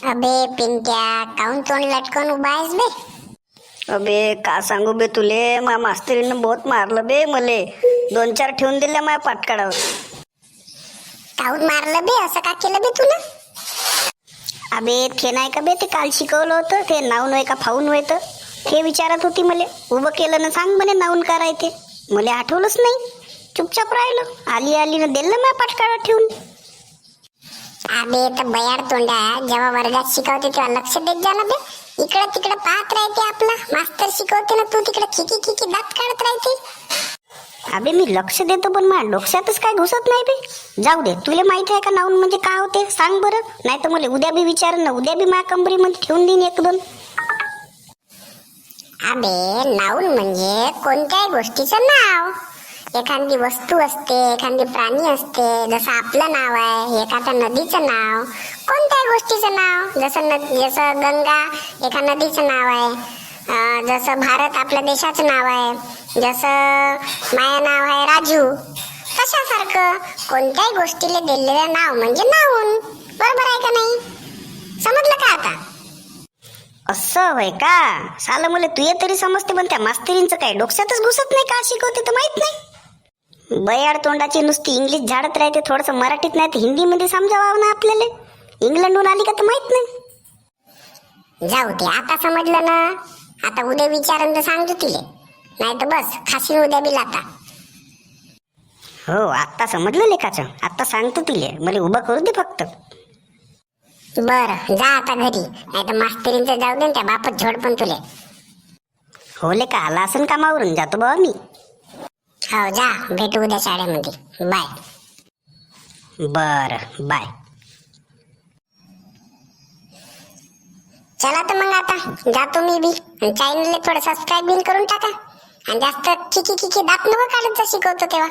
अबे पिंट्या, काऊन तोंड लटकून उभा आहेस बे? अबे का सांगू बे तुले, मा मास्तरीनं बहुत मारलं बे मले. 2-4 ठेवून दिल्या माझ्या पाटकाडावर. काऊन मारलं बे? असं का केलं बे तुला? अबे ते नाही का बे, ते काल शिकवलं होतं ते नाऊन होय का फाऊन होय तर ते विचारत होती मले. उभं केलं ना सांग म्हणे नाऊन करायचे. मले आठवलंच नाही, चुपचाप राहिलं. आली आली ना दिलं माझ्या पाटकाडावर ठेवून. अबे तर बयाड तोंडा, जेव्हा वर्गात शिकवते तेव्हा लक्ष देत जा ना बे. इकडे तिकडे पाहत राहते आपला मास्तर शिकवते ना, तू तिकडे खिकी खिकी दात काढत राहते. अबे मी लक्ष देतो पण माझ्या डोक्यातच काय घुसत नाही बे. जाऊ दे, तुला माहिती आहे का नाऊन म्हणजे काय होते सांग बरं. नाही तर मला उद्या बी विचार ना, उद्या बी माझ्या कंबरीमध्ये ठेवून देईन 1-2. अबे नाऊन म्हणजे कोणत्याही गोष्टीचं नाव. एखादी वस्तू असते, एखादी प्राणी असते. जसं आपलं नाव आहे, एखाद्या नदीचं नाव, कोणत्याही गोष्टीचं नाव. जसं गंगा एका नदीचं नाव आहे. जसं भारत आपल्या देशाचं नाव आहे. जसं माया नाव आहे राजू. तशासारखं कोणत्याही गोष्टीला दिलेलं नाव म्हणजे नाऊन. बरोबर आहे का नाही? समजलं का आता? असं होय का? साला मला तुये तरी समजते, पण त्या मास्तरींचं काय डोक्यातच घुसत नाही. का शिकवते तर माहित नाही. बयाड तोंडाची नुसती इंग्लिश झाडत राहते. थोडस मराठीत नाही तर हिंदीमध्ये समजावं ना आपल्याला. इंग्लंडहून आली का तर माहित नाही. जाऊ दे, आता समजलं ना. आता उद्या विचारन तर सांगतो तिले, नाही तर बस खाशील उद्या बी लाता. हो आत्ता समजलं लेखाचं. आत्ता सांगतो तिले, मला उभं करू दे फक्त. बरं जा आता घरी, नाही तर मास्तरींचं जाऊ दे, त्या बापत झोड पण तुले. हो लेका, आला असेल कामावरून, जातो बाबा मी. हो जा, भेटू उद्या शाळेमध्ये. बाय. बरं बाय. चला तर मग आता जातो मी बी. चॅनलला थोडं सबस्क्राईब बिन करून टाका. आणि जास्त खिकी खिकी दात नको काढत जा शिकवतो तेव्हा.